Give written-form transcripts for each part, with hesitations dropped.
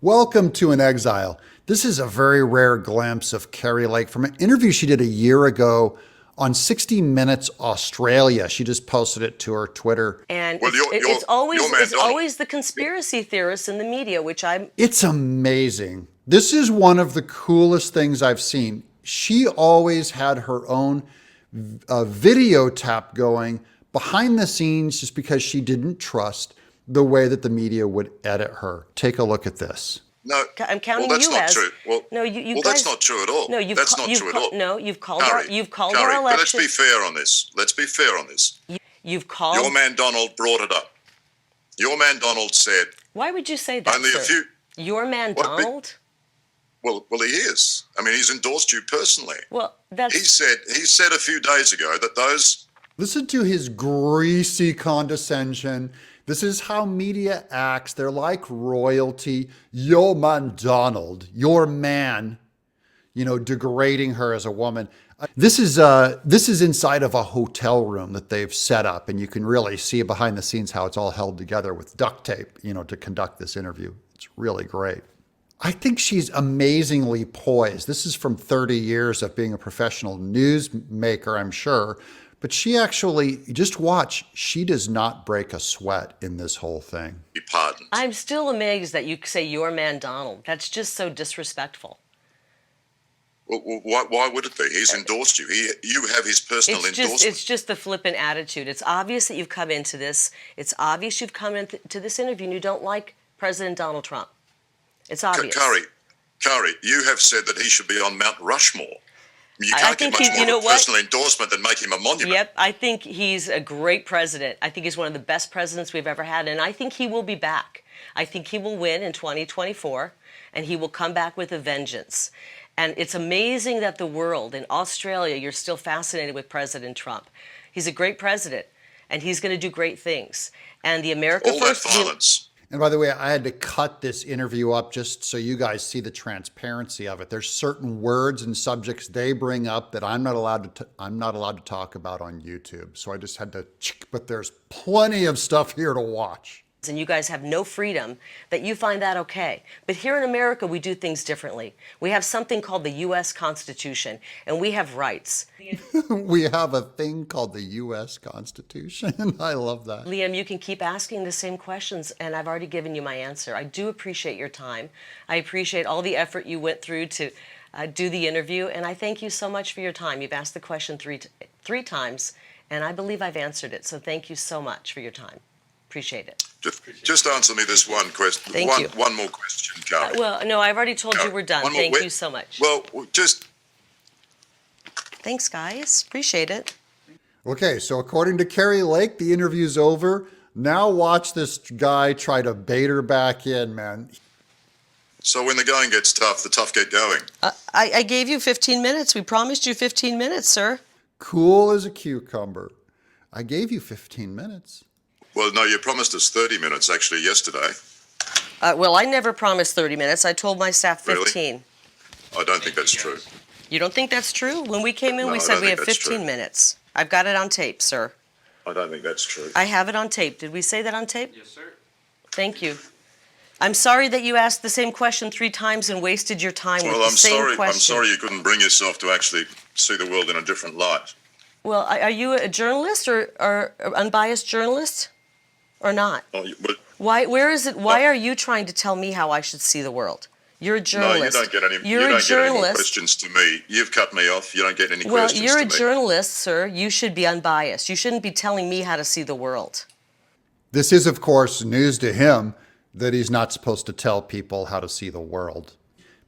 Welcome to An Exile. This is a very rare glimpse of Kari Lake from an interview she did a year ago on 60 Minutes Australia. She just posted it to her Twitter. And Well, it's Donald. always the conspiracy theorists in the media, which I'm... It's amazing. This is one of the coolest things I've seen. She always had her own video tap going behind the scenes just because she didn't trust the way that the media would edit her. Take a look at this. No, I'm counting well, that's you not as... true. Well, no, you well, guys, that's not true at all. No, that's not true at all. No, you've called Kari, our but let's election. be fair on this. Let's be fair on this. You've called... Your man Donald brought it up. Your man Donald said... Why would you say that, only sir? a few... Your man What, Donald? Well, he is. I mean, he's endorsed you personally. Well, that's... He said a few days ago that those... Listen to his greasy condescension. This is how media acts. They're like royalty. Your man Donald, your man, degrading her as a woman. This is inside of a hotel room that they've set up, and you can really see behind the scenes how it's all held together with duct tape, to conduct this interview. It's really great. I think she's amazingly poised. This is from 30 years of being a professional newsmaker, I'm sure. But she actually, just watch, she does not break a sweat in this whole thing. Be pardoned. I'm still amazed that you say your man Donald. That's just so disrespectful. Well, why would it be? He's endorsed you. You have his personal endorsement. It's just the flippant attitude. It's obvious that you've come into this. It's obvious you've come into this interview and you don't like President Donald Trump. It's obvious. Kari, you have said that he should be on Mount Rushmore. You I can't think get much you more know of a what? personal endorsement than make him a monument. Yep, I think he's a great president. I think he's one of the best presidents we've ever had, and I think he will be back. I think he will win in 2024, and he will come back with a vengeance. And it's amazing that the world, in Australia, you're still fascinated with President Trump. He's a great president, and he's going to do great things. And the America All First... that violence. And by the way, I had to cut this interview up just so you guys see the transparency of it. There's certain words and subjects they bring up that I'm not allowed to talk about on YouTube. So I just had to, but there's plenty of stuff here to watch. And you guys have no freedom, that you find that okay. But here in America, we do things differently. We have something called the U.S. Constitution, and we have rights. We have a thing called the U.S. Constitution. I love that. Liam, you can keep asking the same questions, and I've already given you my answer. I do appreciate your time. I appreciate all the effort you went through to do the interview, and I thank you so much for your time. You've asked the question three times, and I believe I've answered it. So thank you so much for your time. Appreciate it. Just answer me this one question. Thank you. One more question, Kari. Well, no, I've already told you we're done. Thank you so much. Well, just... Thanks, guys. Appreciate it. Okay, so according to Kari Lake, the interview's over. Now watch this guy try to bait her back in, man. So when the going gets tough, the tough get going. I gave you 15 minutes. We promised you 15 minutes, sir. Cool as a cucumber. I gave you 15 minutes. Well, no, you promised us 30 minutes, actually, yesterday. Well, I never promised 30 minutes. I told my staff 15. Really? I don't think that's true. You don't think that's true? When we came in, No, we I said don't we think have that's 15 true. minutes. I've got it on tape, sir. I don't think that's true. I have it on tape. Did we say that on tape? Yes, sir. Thank you. I'm sorry that you asked the same question 3 times and wasted your time with the same question. I'm sorry you couldn't bring yourself to actually see the world in a different light. Well, are you a journalist or unbiased journalist or not? Oh, but Why are you trying to tell me how I should see the world? You're a no, journalist. you don't get any. You're you a don't get any more journalist. questions to me. You've cut me off. You don't get any Well, questions you're to a me. journalist, sir. You should be unbiased. You shouldn't be telling me how to see the world. This is, of course, news to him that he's not supposed to tell people how to see the world.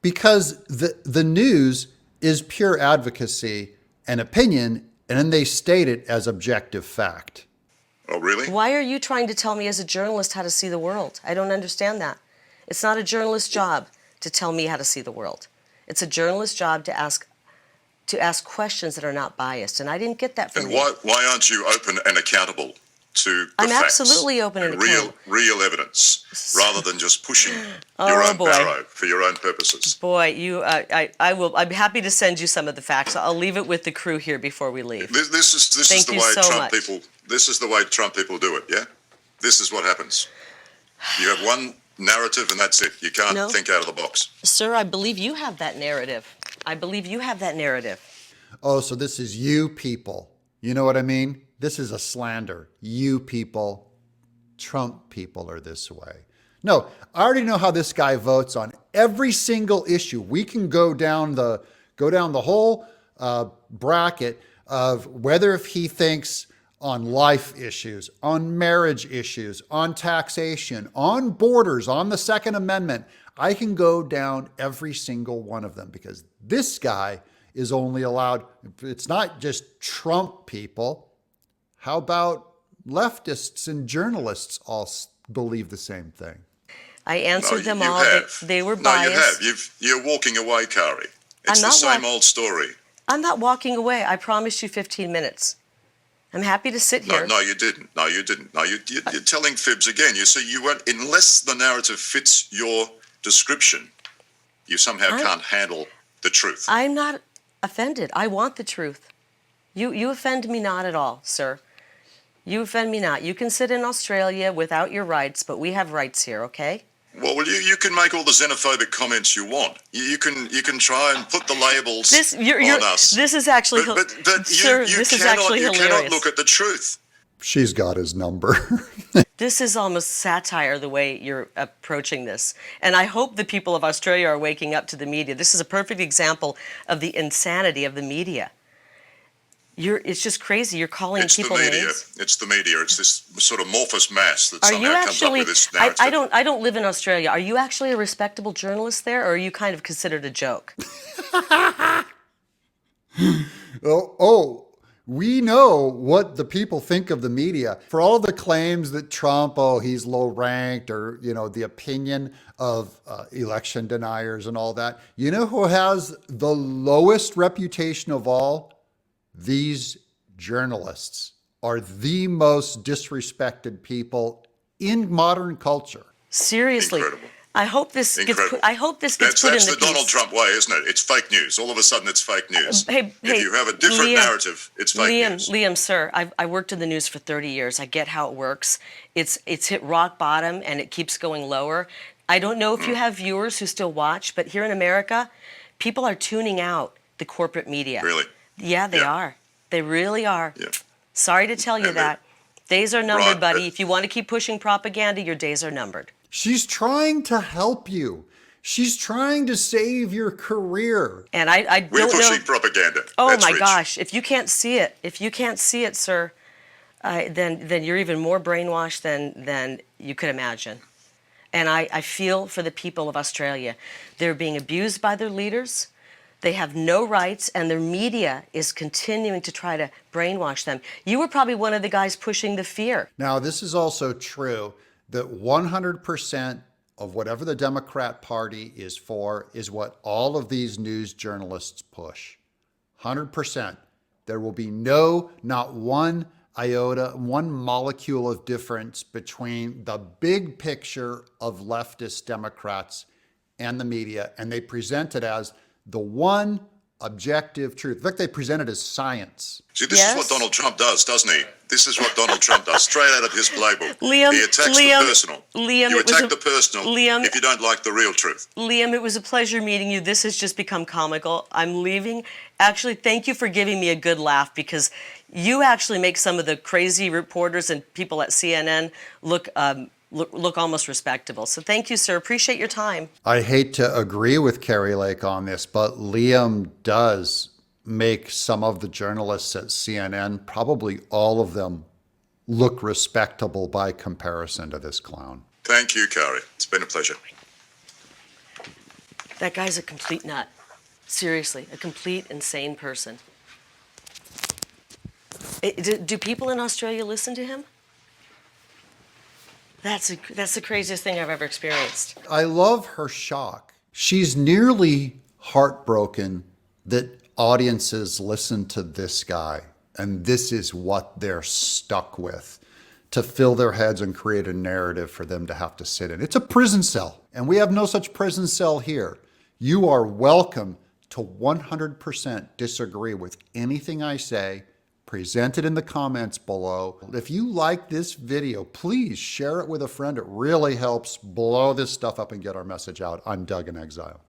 Because the news is pure advocacy and opinion, and then they state it as objective fact. Oh, really? Why are you trying to tell me as a journalist how to see the world? I don't understand that. It's not a journalist's job to tell me how to see the world. It's a journalist's job to ask questions that are not biased, and I didn't get that from And you. why aren't you open and accountable to the I'm facts absolutely open and accountable. real evidence, rather than just pushing your own boy. barrow for your own purposes? Boy, I'm happy to send you some of the facts. I'll leave it with the crew here before we leave. This is Thank the you way so Trump much. people. This is the way Trump people do it. Yeah, this is what happens. You have narrative and that's it. You can't No. think out of the box. Sir, I believe you have that narrative. I believe you have that narrative. Oh, so this is you people. You know what I mean? This is a slander. You people, Trump people are this way. No, I already know how this guy votes on every single issue. We can go down the whole bracket of whether if he thinks on life issues, on marriage issues, on taxation, on borders, on the Second Amendment. I can go down every single one of them because this guy is only allowed, it's not just Trump people. How about leftists and journalists all believe the same thing? I answered them you all. have. They were No, biased. you have. You're walking away, Kari. It's I'm the not same old story. I'm not walking away. I promised you 15 minutes. I'm happy to sit here. No, you didn't. No, you didn't. No, you're telling fibs again. You see, you won't, unless the narrative fits your description, you somehow can't handle the truth. I'm not offended. I want the truth. You offend me not at all, sir. You offend me not. You can sit in Australia without your rights, but we have rights here, okay? Well, you can make all the xenophobic comments you want. You can try and put the labels on us. This is actually, sir, this is actually hilarious. You cannot look at the truth. She's got his number. This is almost satire the way you're approaching this. And I hope the people of Australia are waking up to the media. This is a perfect example of the insanity of the media. It's just crazy. You're calling people names. It's the media. It's this sort of amorphous mass that Are somehow you comes up actually, with this narrative. I don't live in Australia. Are you actually a respectable journalist there, or are you kind of considered a joke? We know what the people think of the media. For all the claims that Trump, he's low ranked, or, the opinion of election deniers and all that. You know who has the lowest reputation of all? These journalists are the most disrespected people in modern culture. Seriously. Incredible. I hope this gets put in the That's the Donald Trump way, isn't it? It's fake news. All of a sudden, it's fake news. If you have a different narrative, it's fake news. Liam, sir, I worked in the news for 30 years. I get how it works. It's hit rock bottom and it keeps going lower. I don't know if you have viewers who still watch, but here in America, people are tuning out the corporate media. Really? Yeah, they are. They really are. Yeah. Sorry to tell you that. Days are numbered, Right, buddy. If you want to keep pushing propaganda, your days are numbered. She's trying to help you. She's trying to save your career. And I We're don't know. pushing propaganda. Oh That's my rich. gosh! If you can't see it, sir, then you're even more brainwashed than you could imagine. And I feel for the people of Australia. They're being abused by their leaders. They have no rights, and their media is continuing to try to brainwash them. You were probably one of the guys pushing the fear. Now, this is also true that 100% of whatever the Democrat Party is for is what all of these news journalists push. 100%. There will be not one iota, one molecule of difference between the big picture of leftist Democrats and the media, and they present it as the one objective truth. In fact, they present it as science. See, this is what Donald Trump does, doesn't he? This is what Donald Trump does, straight out of his playbook. Liam, he attacks the personal. You attack the personal Liam, if you don't like the real truth. Liam, it was a pleasure meeting you. This has just become comical. I'm leaving. Actually, thank you for giving me a good laugh, because you actually make some of the crazy reporters and people at CNN look almost respectable. So thank you, sir. Appreciate your time. I hate to agree with Kari Lake on this, but Liam does make some of the journalists at CNN, probably all of them, look respectable by comparison to this clown. Thank you, Kari. It's been a pleasure. That guy's a complete nut. Seriously, a complete insane person. Do people in Australia listen to him? That's the craziest thing I've ever experienced. I love her shock. She's nearly heartbroken that audiences listen to this guy, and this is what they're stuck with to fill their heads and create a narrative for them to have to sit in. It's a prison cell, and we have no such prison cell here. You are welcome to 100% disagree with anything I say, Present it in the comments below. If you like this video, please share it with a friend. It really helps blow this stuff up and get our message out. I'm Doug in Exile.